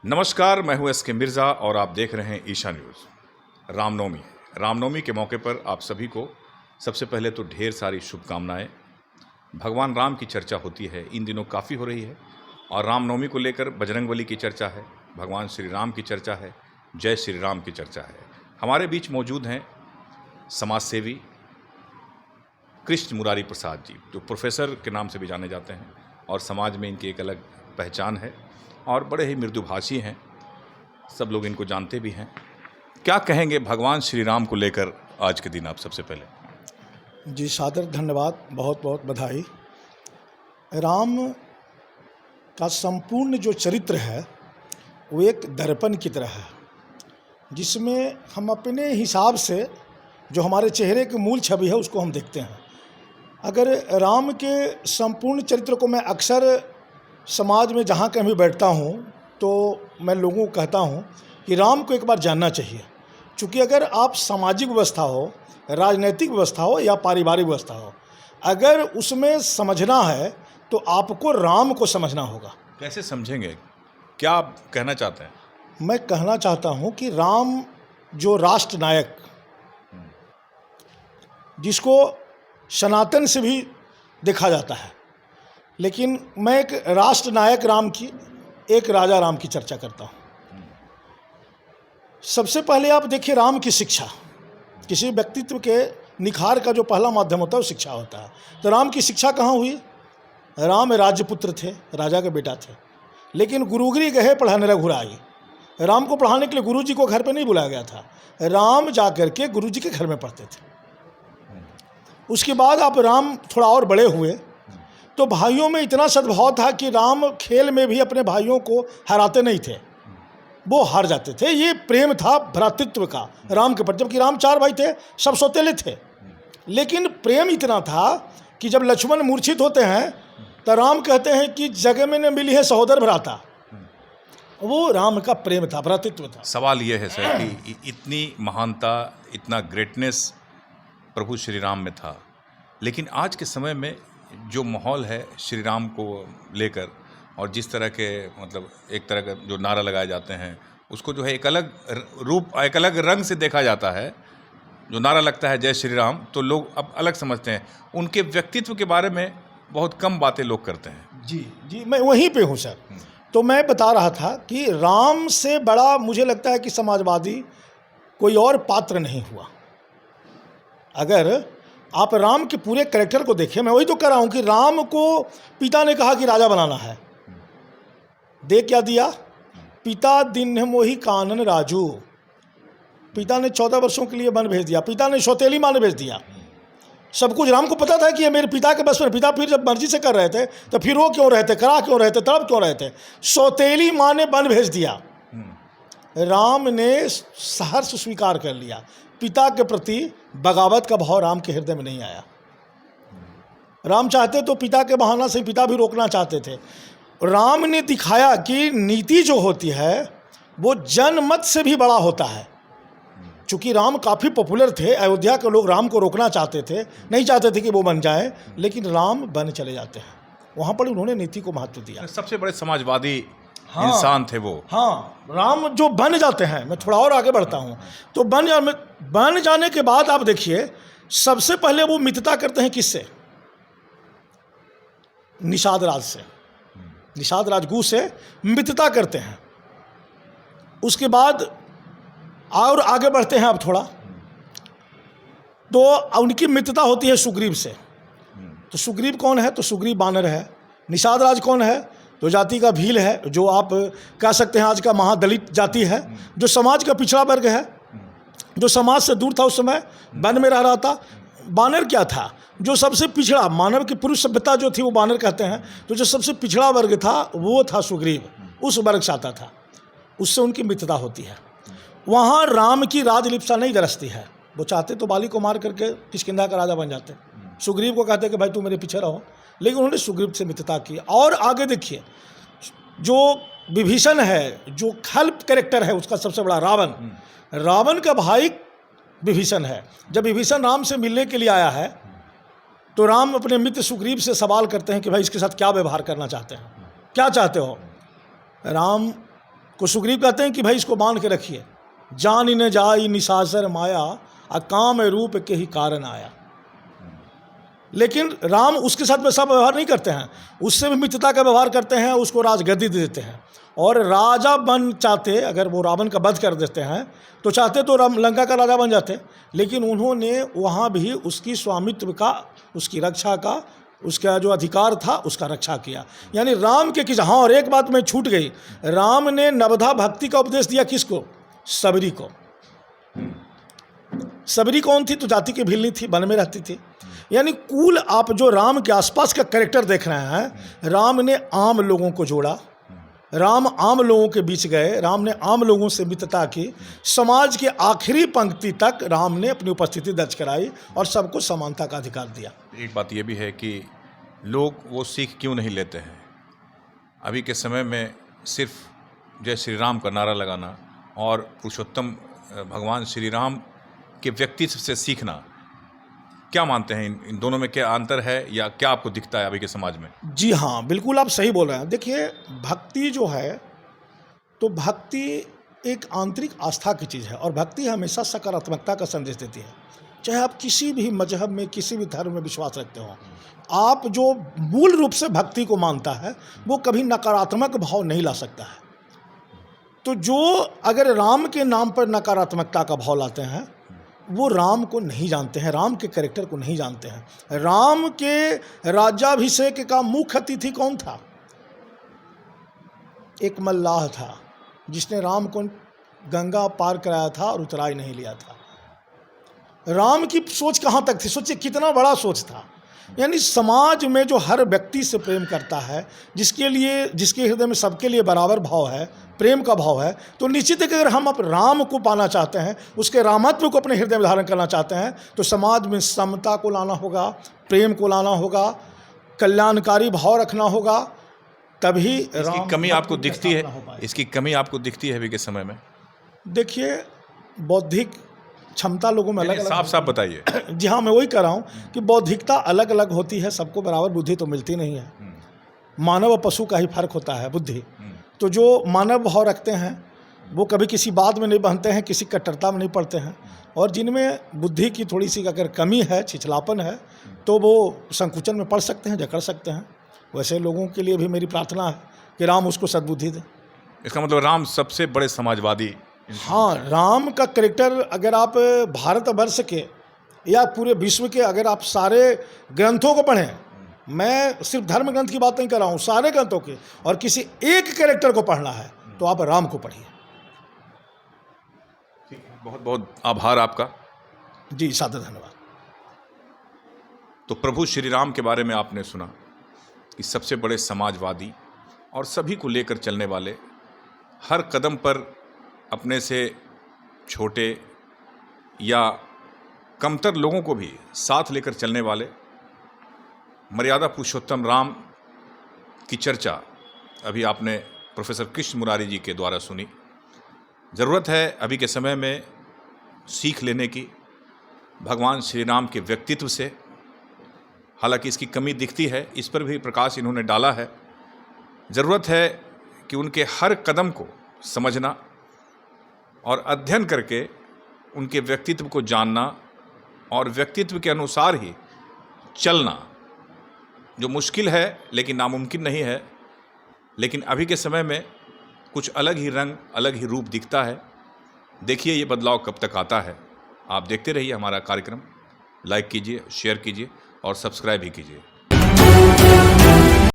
नमस्कार, मैं हूं एस के मिर्ज़ा और आप देख रहे हैं ईशा न्यूज़। रामनवमी के मौके पर आप सभी को सबसे पहले तो ढेर सारी शुभकामनाएं। भगवान राम की चर्चा होती है, इन दिनों काफ़ी हो रही है और रामनवमी को लेकर बजरंगबली की चर्चा है, भगवान श्री राम की चर्चा है, जय श्री राम की चर्चा है। हमारे बीच मौजूद हैं समाज सेवी कृष्ण मुरारी प्रसाद जी, जो प्रोफेसर के नाम से भी जाने जाते हैं और समाज में इनकी एक अलग पहचान है और बड़े ही मृदुभाषी हैं, सब लोग इनको जानते भी हैं। क्या कहेंगे भगवान श्री राम को लेकर आज के दिन आप सबसे पहले? जी सादर धन्यवाद, बहुत बहुत बधाई। राम का संपूर्ण जो चरित्र है वो एक दर्पण की तरह है, जिसमें हम अपने हिसाब से जो हमारे चेहरे की मूल छवि है उसको हम देखते हैं। अगर राम के संपूर्ण चरित्र को मैं अक्सर समाज में जहाँ कहीं भी बैठता हूँ तो मैं लोगों को कहता हूँ कि राम को एक बार जानना चाहिए, क्योंकि अगर आप सामाजिक व्यवस्था हो, राजनीतिक व्यवस्था हो या पारिवारिक व्यवस्था हो, अगर उसमें समझना है तो आपको राम को समझना होगा। कैसे समझेंगे? क्या आप कहना चाहते हैं? मैं कहना चाहता हूँ कि राम जो राष्ट्र नायक, जिसको सनातन से भी देखा जाता है, लेकिन मैं एक राष्ट्र नायक राम की, एक राजा राम की चर्चा करता हूँ। सबसे पहले आप देखिए राम की शिक्षा। किसी व्यक्तित्व के निखार का जो पहला माध्यम होता है वो शिक्षा होता है। तो राम की शिक्षा कहाँ हुई? राम राजपुत्र थे, राजा के बेटा थे, लेकिन गुरुगिरी गए पढ़ाने रघुराई। राम को पढ़ाने के लिए गुरु जी को घर पे नहीं बुलाया गया था, राम जा कर के गुरु जी के घर में पढ़ते थे। उसके बाद आप राम थोड़ा और बड़े हुए तो भाइयों में इतना सद्भाव था कि राम खेल में भी अपने भाइयों को हराते नहीं थे, वो हार जाते थे। ये प्रेम था भ्रातृत्व का राम के प्रति, जबकि राम 4 भाई थे, सब सौतेले थे, लेकिन प्रेम इतना था कि जब लक्ष्मण मूर्छित होते हैं तो राम कहते हैं कि जगह में न मिली है सहोदर भ्राता। वो राम का प्रेम था, भ्रातृत्व था। सवाल ये है सर कि इतनी महानता, इतना ग्रेटनेस प्रभु श्री राम में था, लेकिन आज के समय में जो माहौल है श्री राम को लेकर और जिस तरह के मतलब एक तरह का जो नारा लगाए जाते हैं, उसको जो है एक अलग रूप, एक अलग रंग से देखा जाता है। जो नारा लगता है जय श्री राम, तो लोग अब अलग समझते हैं। उनके व्यक्तित्व के बारे में बहुत कम बातें लोग करते हैं। जी मैं वहीं पे हूँ सर। तो मैं बता रहा था कि राम से बड़ा मुझे लगता है कि समाजवादी कोई और पात्र नहीं हुआ। अगर आप राम के पूरे कैरेक्टर को देखें, मैं वही तो कह रहा हूँ कि राम को पिता ने कहा कि राजा बनाना है, दे क्या दिया? पिता दिन मोहि कानन राजू। पिता ने 14 वर्षों के लिए वन भेज दिया, पिता ने सौतेली माँ ने भेज दिया। सब कुछ राम को पता था कि ये मेरे पिता के बस में। पिता फिर जब मर्जी से कर रहे थे तो फिर वो क्यों रहते, करा क्यों रहते, तड़प क्यों रहते? सौतेली माँ ने वन भेज दिया, राम ने सहर्ष स्वीकार कर लिया। पिता के प्रति बगावत का भाव राम के हृदय में नहीं आया। राम चाहते तो पिता के बहाना से पिता भी रोकना चाहते थे। राम ने दिखाया कि नीति जो होती है वो जनमत से भी बड़ा होता है। चूँकि राम काफ़ी पॉपुलर थे, अयोध्या के लोग राम को रोकना चाहते थे, नहीं चाहते थे कि वो बन जाए, लेकिन राम बन चले जाते हैं। वहाँ पर उन्होंने नीति को महत्व दिया। सबसे बड़े समाजवादी इंसान थे वो। हाँ, राम जो बन जाते हैं, मैं थोड़ा और आगे बढ़ता हूँ, तो बन जाने के बाद आप देखिए सबसे पहले वो मित्रता करते हैं किससे? निषाद राज से, निषाद राजगुरु से मित्रता करते हैं। उसके बाद और आगे बढ़ते हैं आप थोड़ा, तो उनकी मित्रता होती है सुग्रीव से। तो सुग्रीव कौन है? तो सुग्रीव बानर है। निषाद राज कौन है? तो जाति का भील है, जो आप कह सकते हैं आज का महादलित जाति है, जो समाज का पिछड़ा वर्ग है, जो समाज से दूर था, उस समय वन में रह रहा था। बानर क्या था? जो सबसे पिछड़ा, मानव की पुरुष सभ्यता जो थी वो बानर कहते हैं, तो जो सबसे पिछड़ा वर्ग था वो था सुग्रीव, उस वर्ग से आता था, उससे उनकी मित्रता होती है। वहाँ राम की राजलिप्सा नहीं दरसती है। वो चाहते तो बाली को मार करके किष्किंधा का राजा बन जाते, सुग्रीव को कहते कि भाई तू मेरे पीछे रहो, लेकिन उन्होंने सुग्रीव से मित्रता की। और आगे देखिए जो विभीषण है, जो खल कैरेक्टर है उसका सबसे बड़ा रावण का भाई विभीषण है। जब विभीषण राम से मिलने के लिए आया है तो राम अपने मित्र सुग्रीव से सवाल करते हैं कि भाई इसके साथ क्या व्यवहार करना चाहते हैं, क्या चाहते हो? राम को सुग्रीव कहते हैं कि भाई इसको बांध के रखिए, जान न जाई निशाचर माया, अकाम रूप के ही कारण आया। लेकिन राम उसके साथ वैसा व्यवहार नहीं करते हैं, उससे भी मित्रता का व्यवहार करते हैं, उसको राजगद्दी दे देते हैं और राजा बन चाहते, अगर वो रावण का वध कर देते हैं तो चाहते तो राम लंका का राजा बन जाते, लेकिन उन्होंने वहाँ भी उसकी स्वामित्व का, उसकी रक्षा का, उसका जो अधिकार था उसका रक्षा किया। यानी राम के किस, हाँ और एक बात में छूट गई, राम ने नवधा भक्ति का उपदेश दिया किसको? सबरी को। सबरी कौन थी? तो जाति की भिल्ली थी, वन में रहती थी। यानी कुल आप जो राम के आसपास का कैरेक्टर देख रहे हैं, राम ने आम लोगों को जोड़ा, राम आम लोगों के बीच गए, राम ने आम लोगों से मित्रता की, समाज के आखिरी पंक्ति तक राम ने अपनी उपस्थिति दर्ज कराई और सबको समानता का अधिकार दिया। एक बात यह भी है कि लोग वो सीख क्यों नहीं लेते हैं? अभी के समय में सिर्फ जय श्री राम का नारा लगाना और पुरुषोत्तम भगवान श्री राम के व्यक्तित्व से सीखना, क्या मानते हैं इन दोनों में क्या अंतर है या क्या आपको दिखता है अभी के समाज में? जी हाँ, बिल्कुल आप सही बोल रहे हैं। देखिए, भक्ति जो है तो भक्ति एक आंतरिक आस्था की चीज़ है और भक्ति हमेशा सकारात्मकता का संदेश देती है। चाहे आप किसी भी मजहब में, किसी भी धर्म में विश्वास रखते हो, आप जो मूल रूप से भक्ति को मानता है वो कभी नकारात्मक भाव नहीं ला सकता है। तो जो अगर राम के नाम पर नकारात्मकता का भाव लाते हैं वो राम को नहीं जानते हैं, राम के कैरेक्टर को नहीं जानते हैं। राम के राज्याभिषेक का मुख्य अतिथि कौन था? एक मल्लाह था जिसने राम को गंगा पार कराया था और उतराई नहीं लिया था। राम की सोच कहाँ तक थी? सोचिए कितना बड़ा सोच था। यानी समाज में जो हर व्यक्ति से प्रेम करता है, जिसके हृदय में सबके लिए बराबर भाव है, प्रेम का भाव है, तो निश्चित है कि अगर हम अब राम को पाना चाहते हैं, उसके रामत्व को अपने हृदय में धारण करना चाहते हैं, तो समाज में समता को लाना होगा, प्रेम को लाना होगा, कल्याणकारी भाव रखना होगा, तभी इसकी कमी आपको दिखती है? इसकी कमी आपको दिखती है अभी के समय में? देखिए, बौद्धिक क्षमता लोगों में अलग अलग, साफ साफ बताइए। जी हाँ, मैं वही कह रहा हूँ कि बौद्धिकता अलग अलग होती है, सबको बराबर बुद्धि तो मिलती नहीं है। मानव और पशु का ही फर्क होता है बुद्धि। तो जो मानव भाव रखते हैं वो कभी किसी बात में नहीं बहते हैं, किसी कट्टरता में नहीं पड़ते हैं, और जिनमें बुद्धि की थोड़ी सी अगर कमी है, छिछलापन है, तो वो संकुचन में पड़ सकते हैं, जकड़ सकते हैं। वैसे लोगों के लिए भी मेरी प्रार्थना है कि राम उसको सद्बुद्धि दे। इसका मतलब राम सबसे बड़े समाजवादी? हाँ, राम का कैरेक्टर अगर आप भारतवर्ष के या पूरे विश्व के अगर आप सारे ग्रंथों को पढ़ें, मैं सिर्फ धर्म ग्रंथ की बात नहीं कर रहा हूँ, सारे ग्रंथों के, और किसी एक कैरेक्टर को पढ़ना है तो आप राम को पढ़िए। बहुत बहुत आभार आपका। जी, सादर धन्यवाद। तो प्रभु श्री राम के बारे में आपने सुना कि सबसे बड़े समाजवादी और सभी को लेकर चलने वाले, हर कदम पर अपने से छोटे या कमतर लोगों को भी साथ लेकर चलने वाले मर्यादा पुरुषोत्तम राम की चर्चा अभी आपने प्रोफेसर कृष्ण मुरारी जी के द्वारा सुनी। ज़रूरत है अभी के समय में सीख लेने की भगवान श्री राम के व्यक्तित्व से। हालांकि इसकी कमी दिखती है, इस पर भी प्रकाश इन्होंने डाला है। ज़रूरत है कि उनके हर कदम को समझना और अध्ययन करके उनके व्यक्तित्व को जानना और व्यक्तित्व के अनुसार ही चलना, जो मुश्किल है लेकिन नामुमकिन नहीं है। लेकिन अभी के समय में कुछ अलग ही रंग, अलग ही रूप दिखता है। देखिए ये बदलाव कब तक आता है। आप देखते रहिए हमारा कार्यक्रम, लाइक कीजिए, शेयर कीजिए और सब्सक्राइब भी कीजिए।